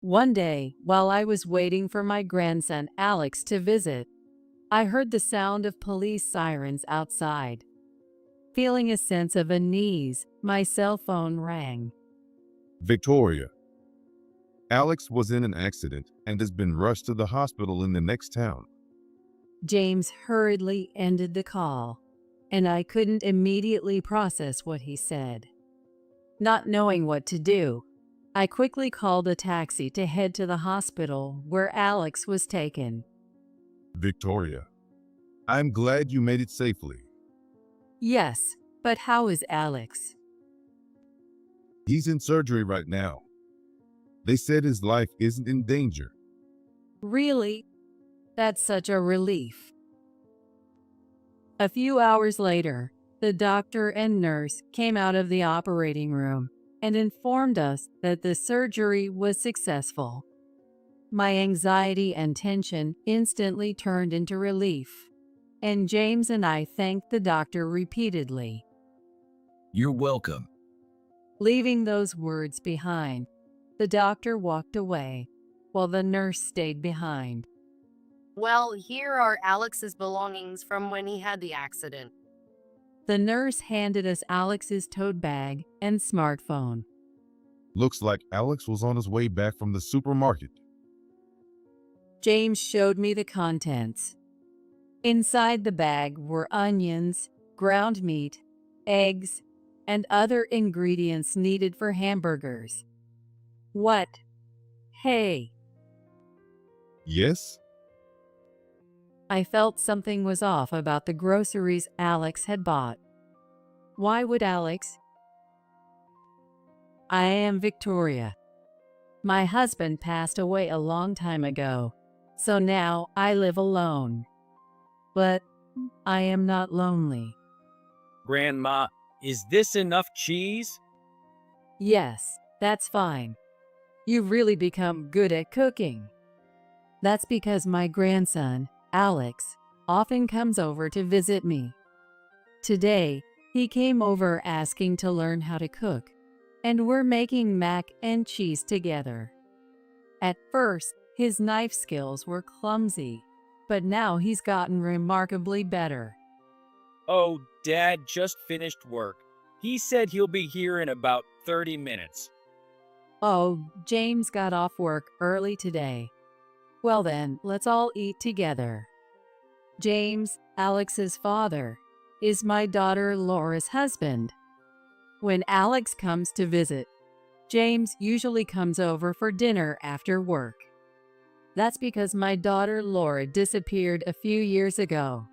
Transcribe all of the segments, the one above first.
One day, while I was waiting for my grandson Alex to visit, I heard the sound of police sirens outside. Feeling a sense of unease, my cell phone rang. Victoria. Alex was in an accident and has been rushed to the hospital in the next town. James hurriedly ended the call, and I couldn't immediately process what he said. Not knowing what to do, I quickly called a taxi to head to the hospital where Alex was taken. Victoria. I'm glad you made it safely. Yes, but how is Alex? He's in surgery right now. They said his life isn't in danger. Really? That's such a relief. A few hours later, the doctor and nurse came out of the operating room and informed us that the surgery was successful. My anxiety and tension instantly turned into relief, and James and I thanked the doctor repeatedly. You're welcome. Leaving those words behind, the doctor walked away, while the nurse stayed behind. Well, here are Alex's belongings from when he had the accident. The nurse handed us Alex's tote bag and smartphone. Looks like Alex was on his way back from the supermarket. James showed me the contents. Inside the bag were onions, ground meat, eggs, and other ingredients needed for hamburgers. What? Hey, Yes? I felt something was off about the groceries Alex had bought. Why would Alex? I am Victoria. My husband passed away a long time ago, so now I live alone. But I am not lonely. Grandma, is this enough cheese? Yes, that's fine. You've really become good at cooking. That's because my grandson, Alex, often comes over to visit me. Today, he came over asking to learn how to cook, and we're making mac and cheese together. At first, his knife skills were clumsy, but now he's gotten remarkably better. Oh, Dad just finished work. He said he'll be here in about 30 minutes. Oh, James got off work early today. Well then, let's all eat together. James, Alex's father, is my daughter Laura's husband. When Alex comes to visit, James usually comes over for dinner after work. That's because my daughter Laura disappeared a few years ago.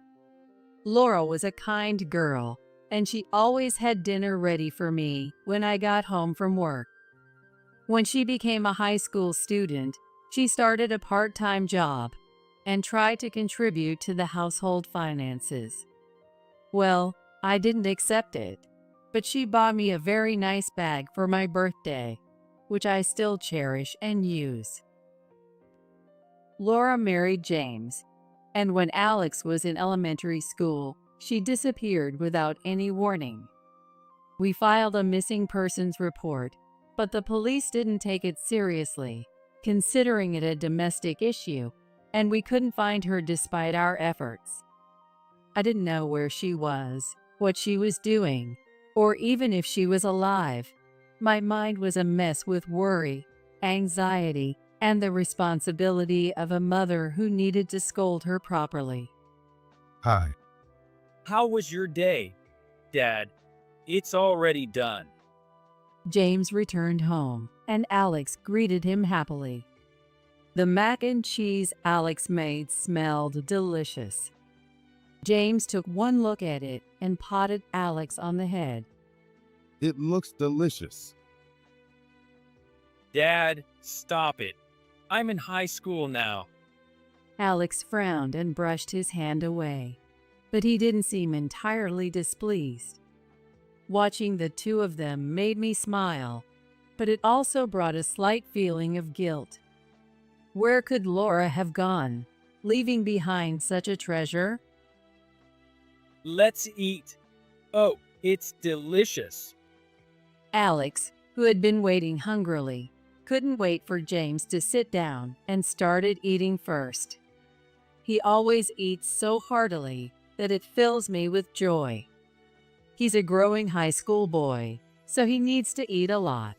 Laura was a kind girl, and she always had dinner ready for me when I got home from work. When she became a high school student, she started a part-time job and tried to contribute to the household finances. Well, I didn't accept it, but she bought me a very nice bag for my birthday, which I still cherish and use. Laura married James, and when Alex was in elementary school, she disappeared without any warning. We filed a missing persons report, but the police didn't take it seriously, considering it a domestic issue, and we couldn't find her despite our efforts. I didn't know where she was, what she was doing, or even if she was alive. My mind was a mess with worry, anxiety, and the responsibility of a mother who needed to scold her properly. Hi. How was your day, Dad? It's already done. James returned home, and Alex greeted him happily. The mac and cheese Alex made smelled delicious. James took one look at it and patted Alex on the head. It looks delicious. Dad, stop it. I'm in high school now. Alex frowned and brushed his hand away, but he didn't seem entirely displeased. Watching the two of them made me smile, but it also brought a slight feeling of guilt. Where could Laura have gone, leaving behind such a treasure? Let's eat. Oh, it's delicious. Alex, who had been waiting hungrily, couldn't wait for James to sit down and started eating first. He always eats so heartily that it fills me with joy. He's a growing high school boy, so he needs to eat a lot.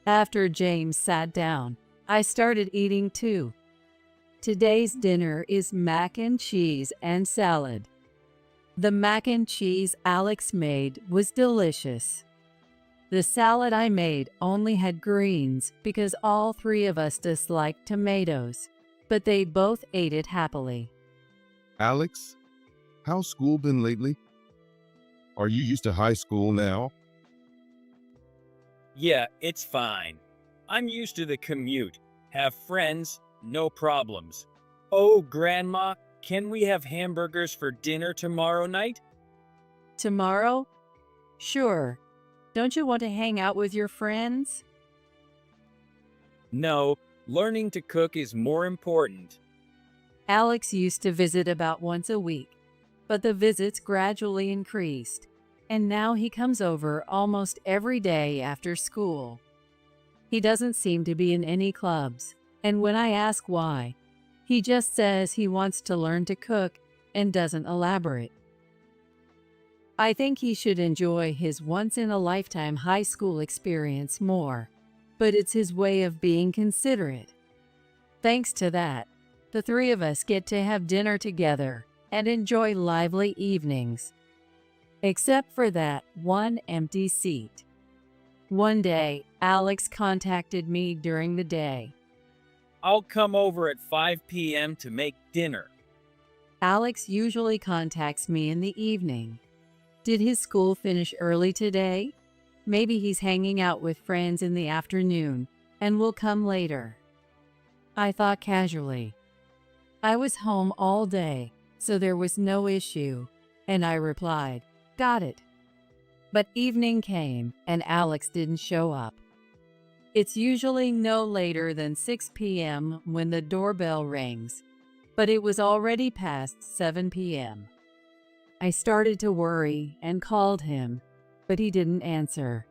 After James sat down, I started eating too. Today's dinner is mac and cheese and salad. The mac and cheese Alex made was delicious. The salad I made only had greens because all three of us disliked tomatoes, but they both ate it happily. Alex, how's school been lately? Are you used to high school now? Yeah, it's fine. I'm used to the commute. Have friends, no problems. Oh, Grandma, can we have hamburgers for dinner tomorrow night? Tomorrow? Sure. Don't you want to hang out with your friends? No, learning to cook is more important. Alex used to visit about once a week, but the visits gradually increased, and now he comes over almost every day after school. He doesn't seem to be in any clubs, and when I ask why, he just says he wants to learn to cook and doesn't elaborate. I think he should enjoy his once-in-a-lifetime high school experience more, but it's his way of being considerate. Thanks to that, the three of us get to have dinner together and enjoy lively evenings. Except for that one empty seat. One day, Alex contacted me during the day. I'll come over at 5 p.m. to make dinner. Alex usually contacts me in the evening. Did his school finish early today? Maybe he's hanging out with friends in the afternoon and will come later. I thought casually. I was home all day, so there was no issue, and I replied, "Got it." But evening came and Alex didn't show up. It's usually no later than 6 p.m. when the doorbell rings, but it was already past 7 p.m. I started to worry and called him, but he didn't answer.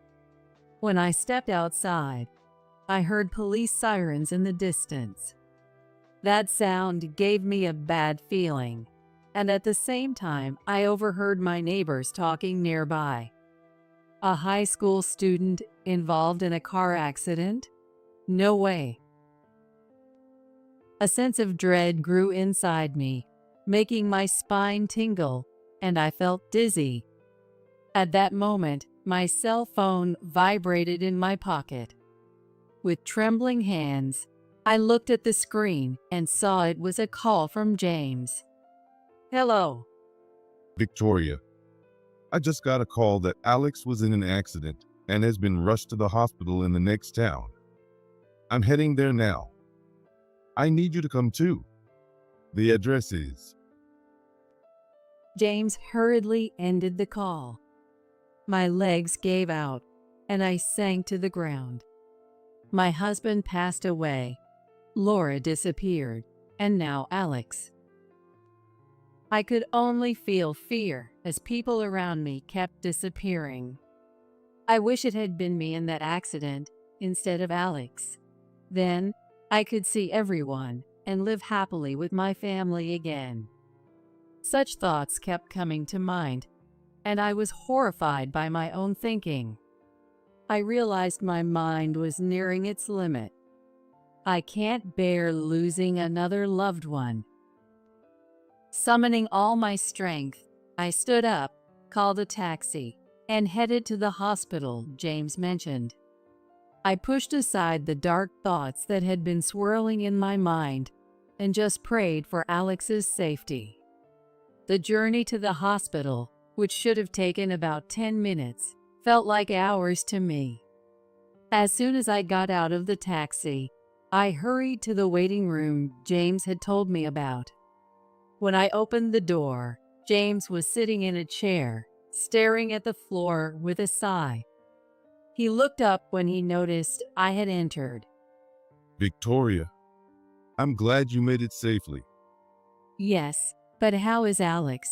When I stepped outside, I heard police sirens in the distance. That sound gave me a bad feeling, and at the same time, I overheard my neighbors talking nearby. A high school student involved in a car accident? No way. A sense of dread grew inside me, making my spine tingle, and I felt dizzy. At that moment, my cell phone vibrated in my pocket. With trembling hands, I looked at the screen and saw it was a call from James. "Hello." Victoria, I just got a call that Alex was in an accident and has been rushed to the hospital in the next town. I'm heading there now. I need you to come too. The address is... James hurriedly ended the call. My legs gave out, and I sank to the ground. My husband passed away. Laura disappeared, and now Alex. I could only feel fear as people around me kept disappearing. I wish it had been me in that accident instead of Alex. Then I could see everyone and live happily with my family again. Such thoughts kept coming to mind, and I was horrified by my own thinking. I realized my mind was nearing its limit. I can't bear losing another loved one. Summoning all my strength, I stood up, called a taxi, and headed to the hospital James mentioned. I pushed aside the dark thoughts that had been swirling in my mind and just prayed for Alex's safety. The journey to the hospital, which should have taken about 10 minutes, felt like hours to me. As soon as I got out of the taxi, I hurried to the waiting room James had told me about. When I opened the door, James was sitting in a chair, staring at the floor with a sigh. He looked up when he noticed I had entered. Victoria, I'm glad you made it safely. Yes, but how is Alex?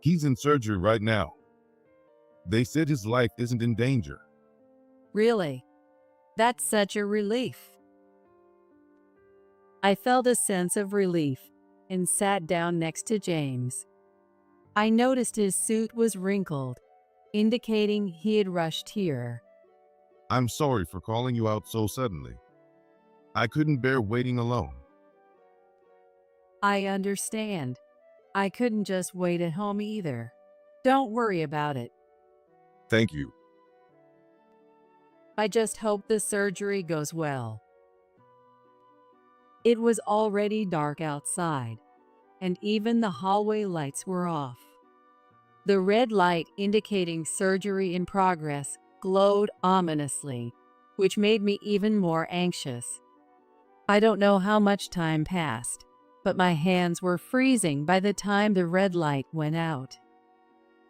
He's in surgery right now. They said his life isn't in danger. Really? That's such a relief. I felt a sense of relief and sat down next to James. I noticed his suit was wrinkled, indicating he had rushed here. I'm sorry for calling you out so suddenly. I couldn't bear waiting alone. I understand. I couldn't just wait at home either. Don't worry about it. Thank you. I just hope the surgery goes well. It was already dark outside, and even the hallway lights were off. The red light indicating surgery in progress glowed ominously, which made me even more anxious. I don't know how much time passed, but my hands were freezing by the time the red light went out.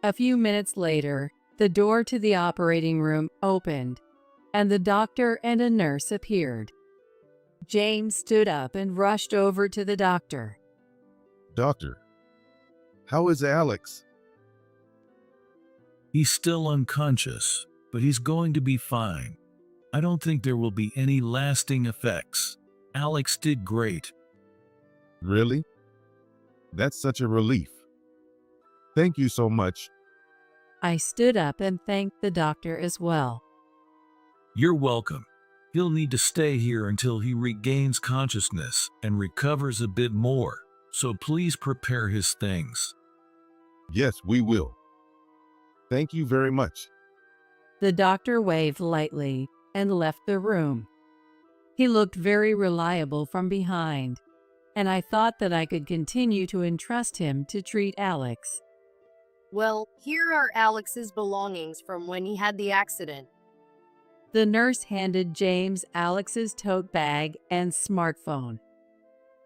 A few minutes later, the door to the operating room opened, and the doctor and a nurse appeared. James stood up and rushed over to the doctor. Doctor, how is Alex? He's still unconscious, but he's going to be fine. I don't think there will be any lasting effects. Alex did great. Really? That's such a relief. Thank you so much. I stood up and thanked the doctor as well. You're welcome. He'll need to stay here until he regains consciousness and recovers a bit more, so please prepare his things. Yes, we will. Thank you very much. The doctor waved lightly and left the room. He looked very reliable from behind, and I thought that I could continue to entrust him to treat Alex. Well, here are Alex's belongings from when he had the accident. The nurse handed James Alex's tote bag and smartphone.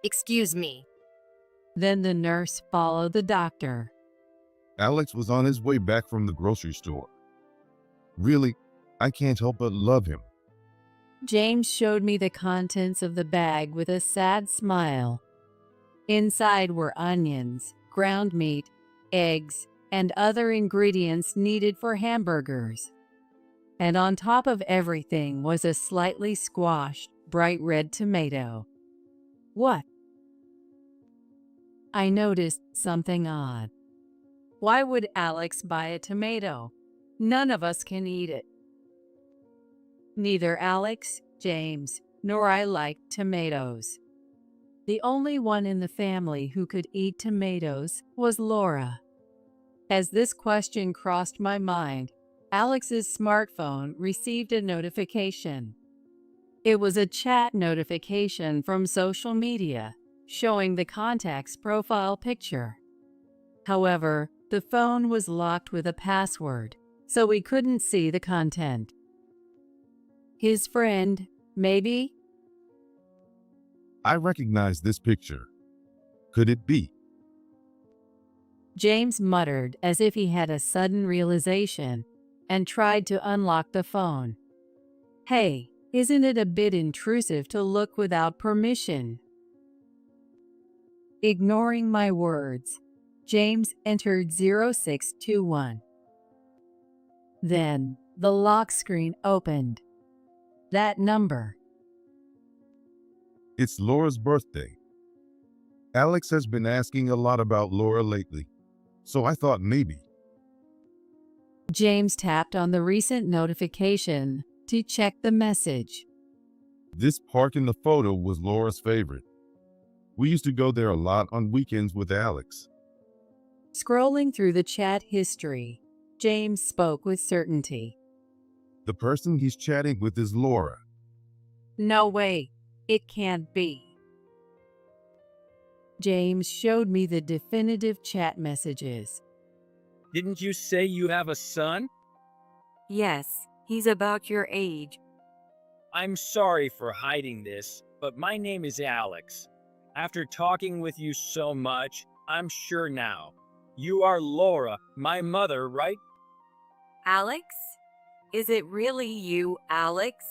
Excuse me. Then the nurse followed the doctor. Alex was on his way back from the grocery store. Really, I can't help but love him. James showed me the contents of the bag with a sad smile. Inside were onions, ground meat, eggs, and other ingredients needed for hamburgers. And on top of everything was a slightly squashed, bright red tomato. What? I noticed something odd. Why would Alex buy a tomato? None of us can eat it. Neither Alex, James, nor I liked tomatoes. The only one in the family who could eat tomatoes was Laura. As this question crossed my mind, Alex's smartphone received a notification. It was a chat notification from social media, showing the contact's profile picture. However, the phone was locked with a password, so we couldn't see the content. His friend, maybe? I recognize this picture. Could it be? James muttered as if he had a sudden realization and tried to unlock the phone. Hey, isn't it a bit intrusive to look without permission? Ignoring my words, James entered 0621. Then, the lock screen opened. That number. It's Laura's birthday. Alex has been asking a lot about Laura lately, so I thought maybe. James tapped on the recent notification to check the message. This park in the photo was Laura's favorite. We used to go there a lot on weekends with Alex. Scrolling through the chat history, James spoke with certainty. The person he's chatting with is Laura. No way, it can't be. James showed me the definitive chat messages. Didn't you say you have a son? Yes, he's about your age. I'm sorry for hiding this, but my name is Alex. After talking with you so much, I'm sure now. You are Laura, my mother, right? Alex? Is it really you, Alex?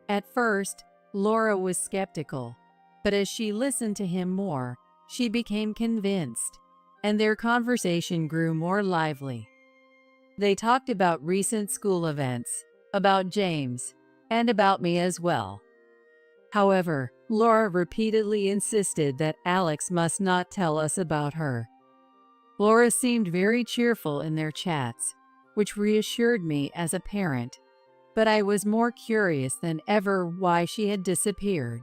At first, Laura was skeptical, but as she listened to him more, she became convinced, and their conversation grew more lively. They talked about recent school events, about James, and about me as well. However, Laura repeatedly insisted that Alex must not tell us about her. Laura seemed very cheerful in their chats, which reassured me as a parent, but I was more curious than ever why she had disappeared.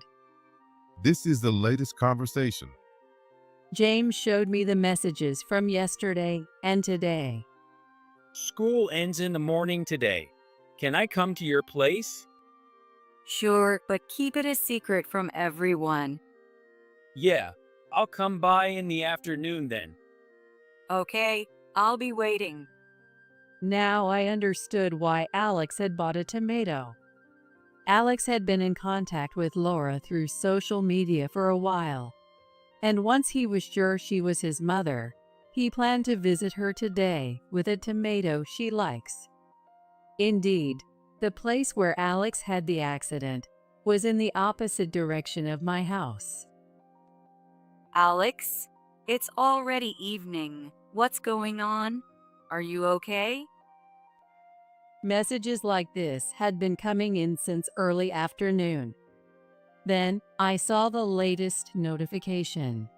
This is the latest conversation. James showed me the messages from yesterday and today. School ends in the morning today. Can I come to your place? Sure, but keep it a secret from everyone. Yeah, I'll come by in the afternoon then. Okay, I'll be waiting. Now I understood why Alex had bought a tomato. Alex had been in contact with Laura through social media for a while, and once he was sure she was his mother, he planned to visit her today with a tomato she likes. Indeed, the place where Alex had the accident was in the opposite direction of my house. Alex, it's already evening. What's going on? Are you okay? Messages like this had been coming in since early afternoon. Then I saw the latest notification.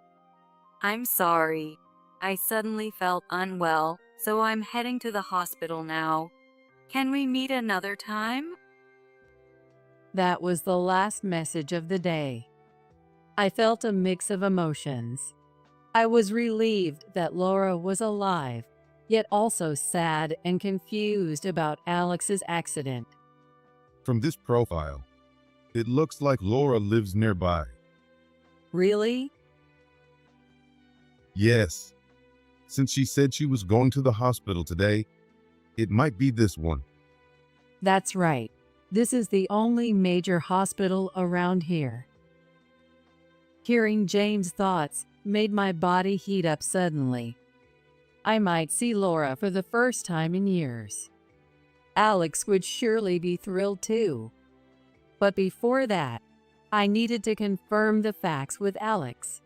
I'm sorry. I suddenly felt unwell, so I'm heading to the hospital now. Can we meet another time? That was the last message of the day. I felt a mix of emotions. I was relieved that Laura was alive, yet also sad and confused about Alex's accident. From this profile, it looks like Laura lives nearby. Really? Yes. Since she said she was going to the hospital today, it might be this one. That's right. This is the only major hospital around here. Hearing James' thoughts made my body heat up suddenly. I might see Laura for the first time in years. Alex would surely be thrilled too. But before that, I needed to confirm the facts with Alex.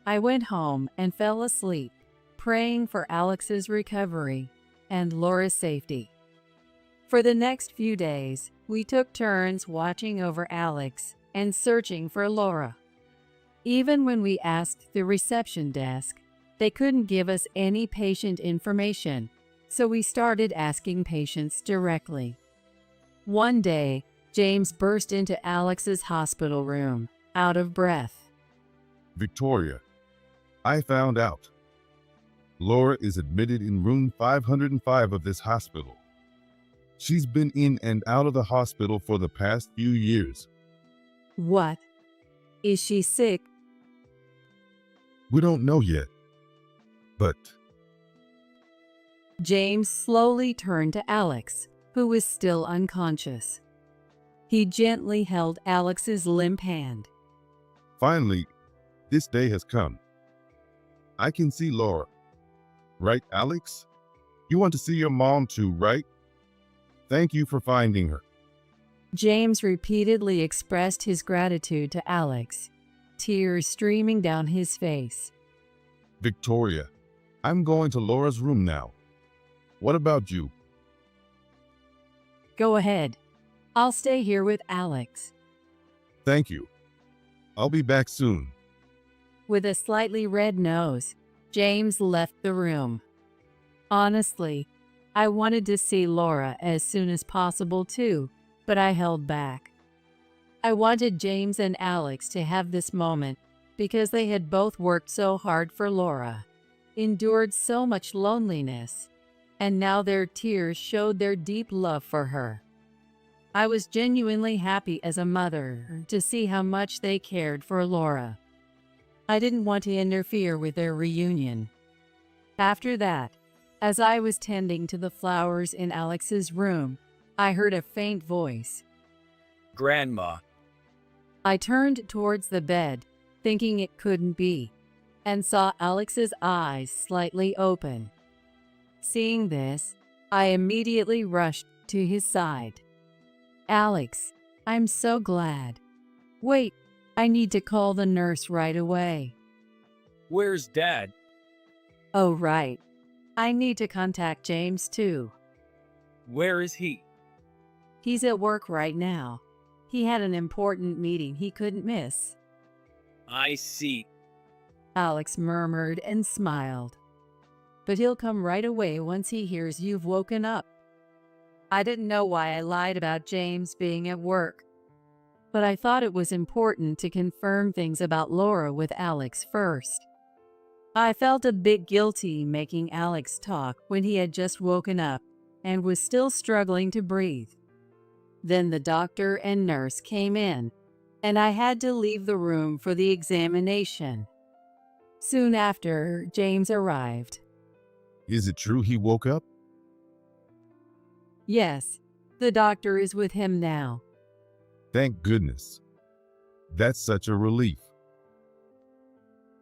I went home and fell asleep, praying for Alex's recovery and Laura's safety. For the next few days, we took turns watching over Alex and searching for Laura. Even when we asked the reception desk, they couldn't give us any patient information, so we started asking patients directly. One day, James burst into Alex's hospital room, out of breath. Victoria, I found out. Laura is admitted in room 505 of this hospital. She's been in and out of the hospital for the past few years. What? Is she sick? We don't know yet. But James slowly turned to Alex, who was still unconscious. He gently held Alex's limp hand. finally, this day has come. I can see Laura. Right, Alex? You want to see your mom too, right? Thank you for finding her. James repeatedly expressed his gratitude to Alex, tears streaming down his face. Victoria, I'm going to Laura's room now. What about you? Go ahead. I'll stay here with Alex. Thank you. I'll be back soon. With a slightly red nose, James left the room. Honestly, I wanted to see Laura as soon as possible too, but I held back. I wanted James and Alex to have this moment because they had both worked so hard for Laura, endured so much loneliness, and now their tears showed their deep love for her. I was genuinely happy as a mother to see how much they cared for Laura. I didn't want to interfere with their reunion. After that, as I was tending to the flowers in Alex's room, I heard a faint voice. Grandma. I turned towards the bed, thinking it couldn't be, and saw Alex's eyes slightly open. Seeing this, I immediately rushed to his side. Alex, I'm so glad. Wait, I need to call the nurse right away. Where's Dad? Oh, right. I need to contact James too. Where is he? He's at work right now. He had an important meeting he couldn't miss. I see. Alex murmured and smiled. But he'll come right away once he hears you've woken up. I didn't know why I lied about James being at work, but I thought it was important to confirm things about Laura with Alex first. I felt a bit guilty making Alex talk when he had just woken up and was still struggling to breathe. Then the doctor and nurse came in, and I had to leave the room for the examination. Soon after, James arrived. Is it true he woke up? Yes, the doctor is with him now. Thank goodness. That's such a relief.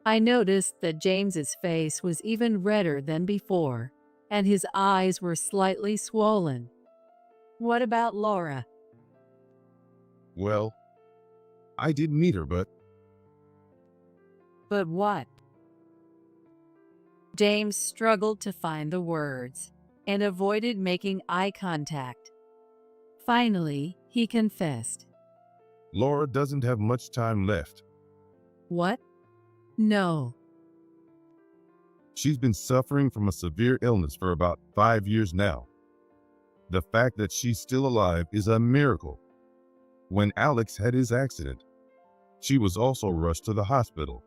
I noticed that James's face was even redder than before, and his eyes were slightly swollen. What about Laura? Well, I did meet her, but But what? James struggled to find the words and avoided making eye contact. Finally, he confessed. Laura doesn't have much time left. What? No. She's been suffering from a severe illness for about 5 years now. The fact that she's still alive is a miracle. When Alex had his accident, she was also rushed to the hospital.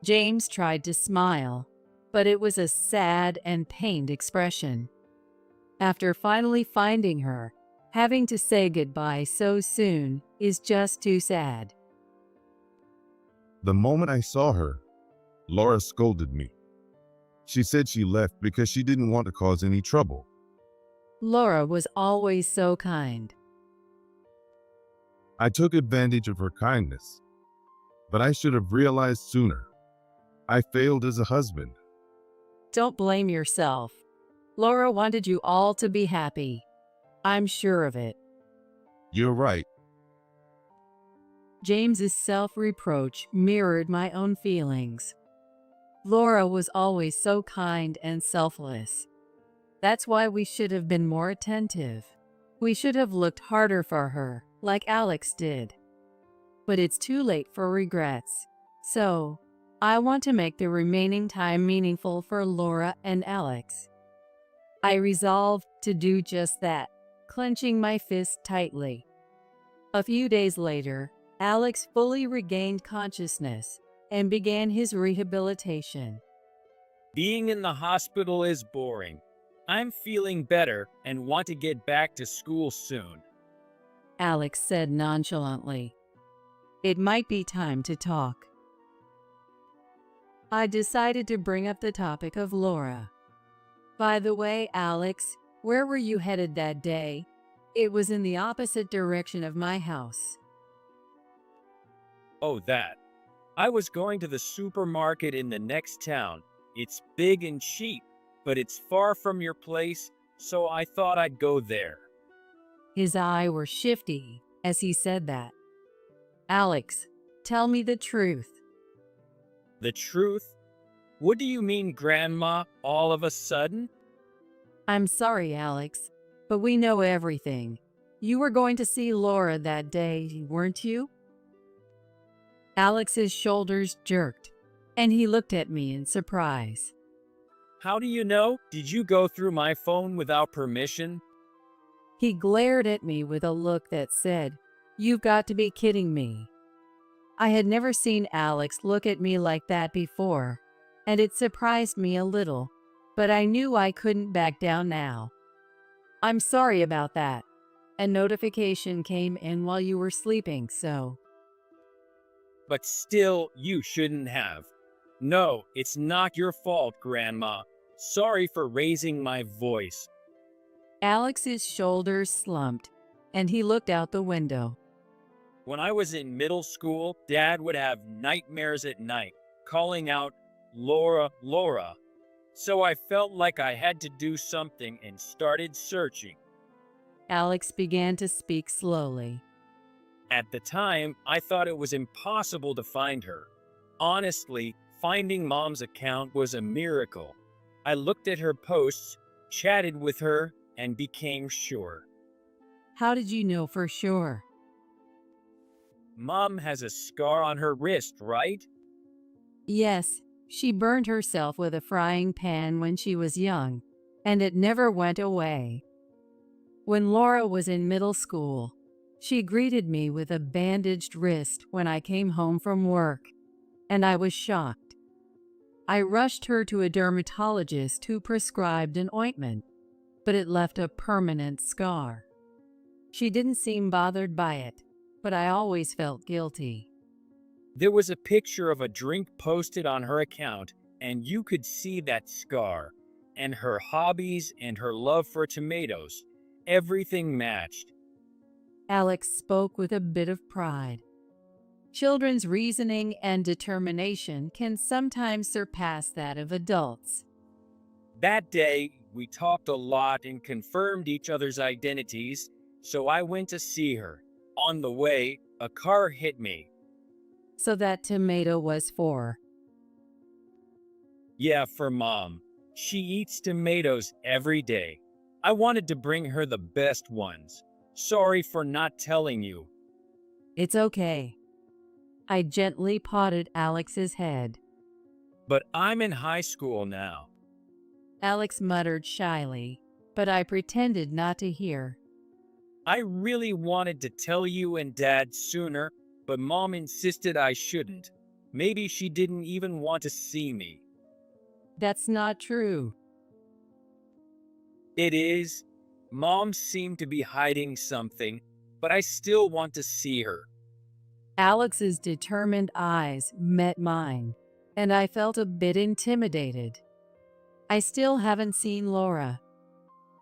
James tried to smile, but it was a sad and pained expression. After finally finding her, having to say goodbye so soon is just too sad. The moment I saw her, Laura scolded me. She said she left because she didn't want to cause any trouble. Laura was always so kind. I took advantage of her kindness, but I should have realized sooner. I failed as a husband. Don't blame yourself. Laura wanted you all to be happy. I'm sure of it. You're right. James's self-reproach mirrored my own feelings. Laura was always so kind and selfless. That's why we should have been more attentive. We should have looked harder for her, like Alex did. But it's too late for regrets. So, I want to make the remaining time meaningful for Laura and Alex. I resolved to do just that, clenching my fist tightly. A few days later, Alex fully regained consciousness and began his rehabilitation. Being in the hospital is boring. I'm feeling better and want to get back to school soon. Alex said nonchalantly. It might be time to talk. I decided to bring up the topic of Laura. By the way, Alex, where were you headed that day? It was in the opposite direction of my house. Oh, that. I was going to the supermarket in the next town. It's big and cheap, but it's far from your place, so I thought I'd go there. His eyes were shifty as he said that. Alex, tell me the truth. The truth? What do you mean, Grandma, all of a sudden? I'm sorry, Alex, but we know everything. You were going to see Laura that day, weren't you? Alex's shoulders jerked, and he looked at me in surprise. How do you know? Did you go through my phone without permission? He glared at me with a look that said, "You've got to be kidding me." I had never seen Alex look at me like that before, and it surprised me a little, but I knew I couldn't back down now. I'm sorry about that. A notification came in while you were sleeping, so... But still, you shouldn't have. No, it's not your fault, Grandma. Sorry for raising my voice. Alex's shoulders slumped, and he looked out the window. When I was in middle school, Dad would have nightmares at night, calling out, "Laura, Laura." So I felt like I had to do something and started searching. Alex began to speak slowly. At the time, I thought it was impossible to find her. Honestly, finding Mom's account was a miracle. I looked at her posts, chatted with her, and became sure. How did you know for sure? Mom has a scar on her wrist, right? Yes, she burned herself with a frying pan when she was young, and it never went away. When Laura was in middle school, she greeted me with a bandaged wrist when I came home from work, and I was shocked. I rushed her to a dermatologist who prescribed an ointment, but it left a permanent scar. She didn't seem bothered by it, but I always felt guilty. There was a picture of a drink posted on her account, and you could see that scar. And her hobbies and her love for tomatoes. Everything matched. Alex spoke with a bit of pride. Children's reasoning and determination can sometimes surpass that of adults. That day, we talked a lot and confirmed each other's identities, so I went to see her. On the way, a car hit me. So that tomato was for. Yeah, for Mom. She eats tomatoes every day. I wanted to bring her the best ones. Sorry for not telling you. It's okay. I gently patted Alex's head. But I'm in high school now. Alex muttered shyly, but I pretended not to hear. I really wanted to tell you and Dad sooner, but Mom insisted I shouldn't. Maybe she didn't even want to see me. That's not true. It is. Mom seemed to be hiding something, but I still want to see her. Alex's determined eyes met mine, and I felt a bit intimidated. I still haven't seen Laura.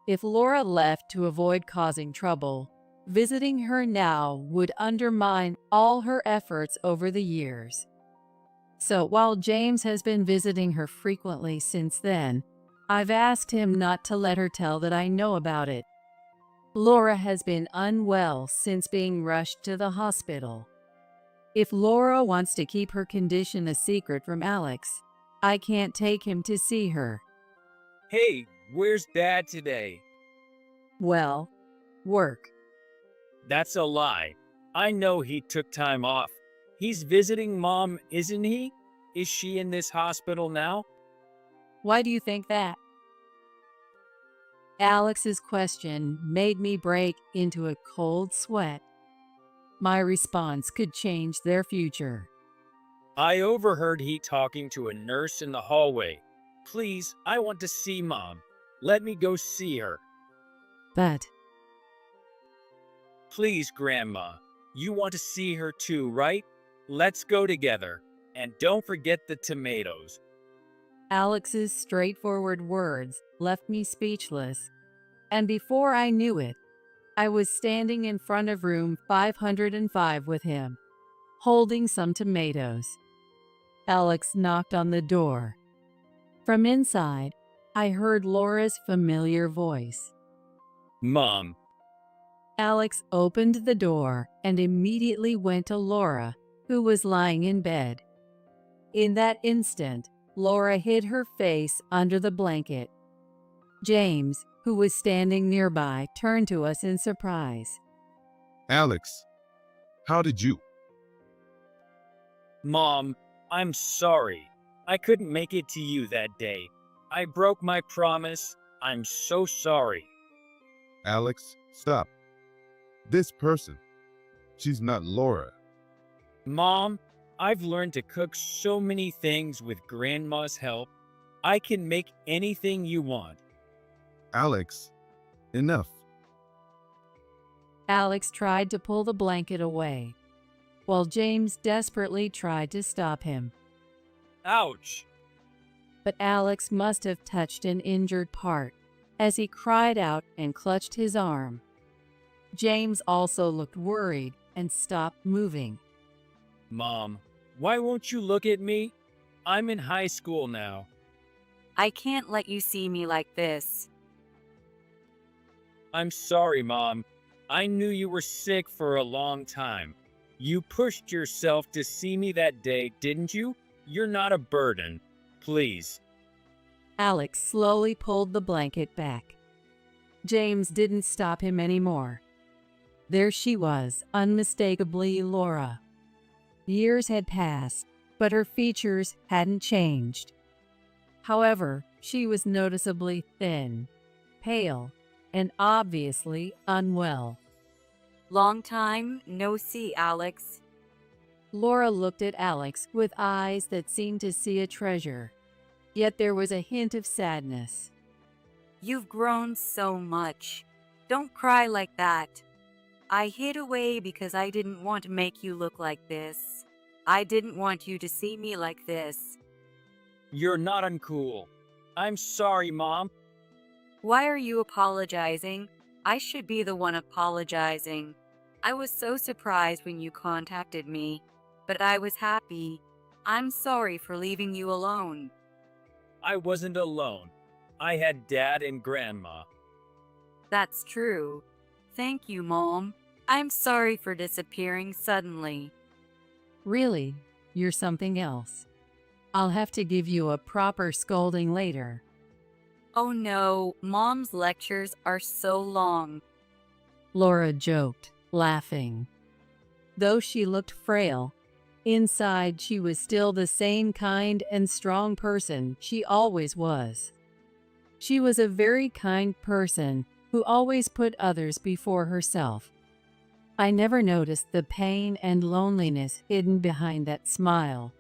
If Laura left to avoid causing trouble, visiting her now would undermine all her efforts over the years. So while James has been visiting her frequently since then, I've asked him not to let her tell that I know about it. Laura has been unwell since being rushed to the hospital. If Laura wants to keep her condition a secret from Alex, I can't take him to see her. Hey, where's Dad today? Well, work. That's a lie. I know he took time off. He's visiting Mom, isn't he? Is she in this hospital now? Why do you think that? Alex's question made me break into a cold sweat. My response could change their future. I overheard he talking to a nurse in the hallway. Please, I want to see Mom. Let me go see her. But Please, Grandma. You want to see her too, right? Let's go together. And don't forget the tomatoes. Alex's straightforward words left me speechless, and before I knew it, I was standing in front of room 505 with him, holding some tomatoes. Alex knocked on the door. From inside, I heard Laura's familiar voice. Mom. Alex opened the door and immediately went to Laura, who was lying in bed. In that instant, Laura hid her face under the blanket. James, who was standing nearby, turned to us in surprise. Alex, how did you? Mom, I'm sorry. I couldn't make it to you that day. I broke my promise. I'm so sorry. Alex, stop. This person, she's not Laura. Mom, I've learned to cook so many things with Grandma's help. I can make anything you want. Alex, enough. Alex tried to pull the blanket away, while James desperately tried to stop him. Ouch! But Alex must have touched an injured part, as he cried out and clutched his arm. James also looked worried and stopped moving. Mom, why won't you look at me? I'm in high school now. I can't let you see me like this. I'm sorry, Mom. I knew you were sick for a long time. You pushed yourself to see me that day, didn't you? You're not a burden. Please. Alex slowly pulled the blanket back. James didn't stop him anymore. There she was, unmistakably Laura. Years had passed, but her features hadn't changed. However, she was noticeably thin, pale, and obviously unwell. Long time no see, Alex. Laura looked at Alex with eyes that seemed to see a treasure, yet there was a hint of sadness. You've grown so much. Don't cry like that. I hid away because I didn't want to make you look like this. I didn't want you to see me like this. You're not uncool. I'm sorry, Mom. Why are you apologizing? I should be the one apologizing. I was so surprised when you contacted me, but I was happy. I'm sorry for leaving you alone. I wasn't alone. I had Dad and Grandma. That's true. Thank you, Mom. I'm sorry for disappearing suddenly. Really, you're something else. I'll have to give you a proper scolding later. Oh no, Mom's lectures are so long. Laura joked, laughing. Though she looked frail, inside she was still the same kind and strong person she always was. She was a very kind person who always put others before herself. I never noticed the pain and loneliness hidden behind that smile,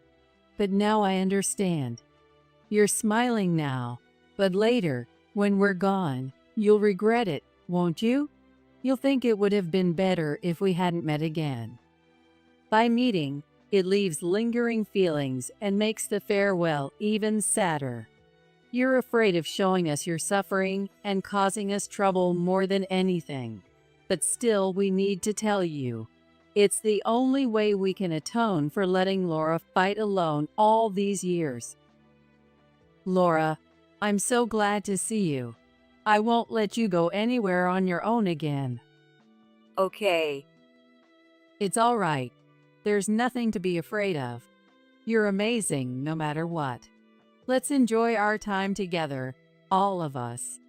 but now I understand. You're smiling now, but later, when we're gone, you'll regret it, won't you? You'll think it would have been better if we hadn't met again. By meeting, it leaves lingering feelings and makes the farewell even sadder. You're afraid of showing us your suffering and causing us trouble more than anything. But still, we need to tell you. It's the only way we can atone for letting Laura fight alone all these years. Laura, I'm so glad to see you. I won't let you go anywhere on your own again. Okay. It's all right. There's nothing to be afraid of. You're amazing no matter what. Let's enjoy our time together, all of us.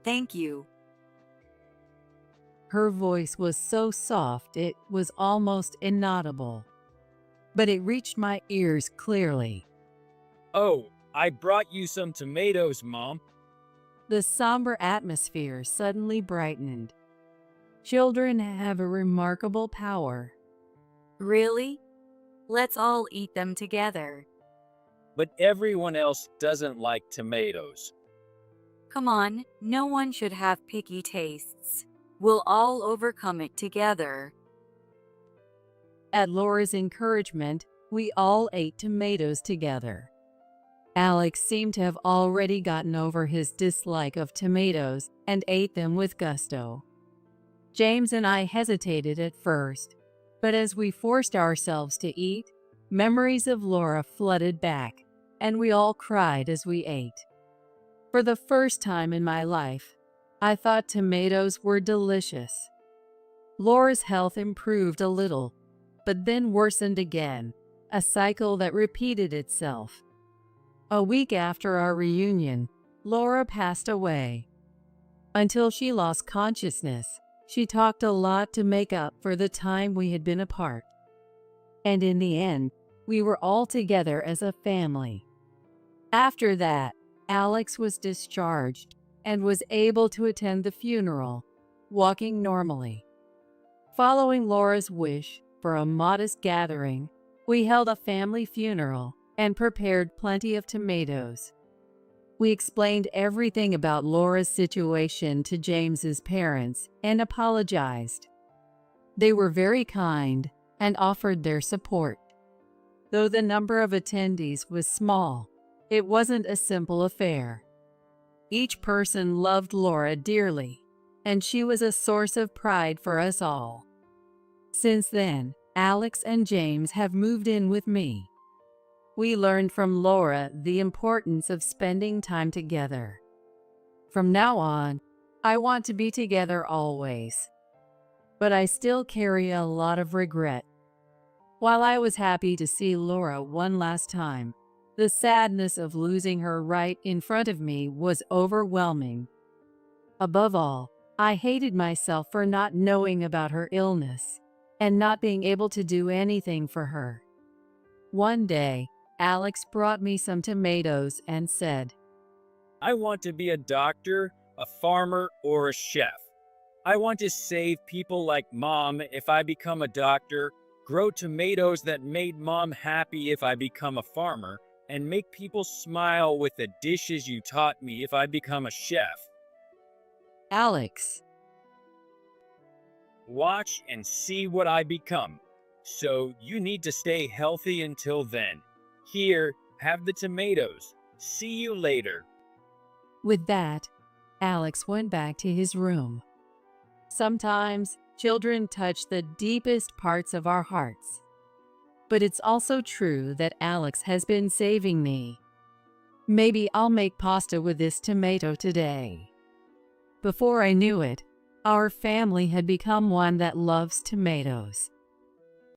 Thank you. Her voice was so soft it was almost inaudible, but it reached my ears clearly. Oh, I brought you some tomatoes, Mom. The somber atmosphere suddenly brightened. Children have a remarkable power. Really? Let's all eat them together. But everyone else doesn't like tomatoes. Come on, no one should have picky tastes. We'll all overcome it together. At Laura's encouragement, we all ate tomatoes together. Alex seemed to have already gotten over his dislike of tomatoes and ate them with gusto. James and I hesitated at first, but as we forced ourselves to eat, memories of Laura flooded back, and we all cried as we ate. For the first time in my life, I thought tomatoes were delicious. Laura's health improved a little, but then worsened again, a cycle that repeated itself. A week after our reunion, Laura passed away. Until she lost consciousness, she talked a lot to make up for the time we had been apart. And in the end, we were all together as a family. After that, Alex was discharged and was able to attend the funeral, walking normally. Following Laura's wish for a modest gathering, we held a family funeral and prepared plenty of tomatoes. We explained everything about Laura's situation to James's parents and apologized. They were very kind and offered their support. Though the number of attendees was small, it wasn't a simple affair. Each person loved Laura dearly, and she was a source of pride for us all. Since then, Alex and James have moved in with me. We learned from Laura the importance of spending time together. From now on, I want to be together always. But I still carry a lot of regret. While I was happy to see Laura one last time, the sadness of losing her right in front of me was overwhelming. Above all, I hated myself for not knowing about her illness and not being able to do anything for her. One day, Alex brought me some tomatoes and said, I want to be a doctor, a farmer, or a chef. I want to save people like Mom if I become a doctor, grow tomatoes that made Mom happy if I become a farmer, and make people smile with the dishes you taught me if I become a chef. Alex, Watch and see what I become. So you need to stay healthy until then. Here, have the tomatoes. See you later. with that, Alex went back to his room. Sometimes children touch the deepest parts of our hearts. But it's also true that Alex has been saving me. Maybe I'll make pasta with this tomato today. Before I knew it, our family had become one that loves tomatoes.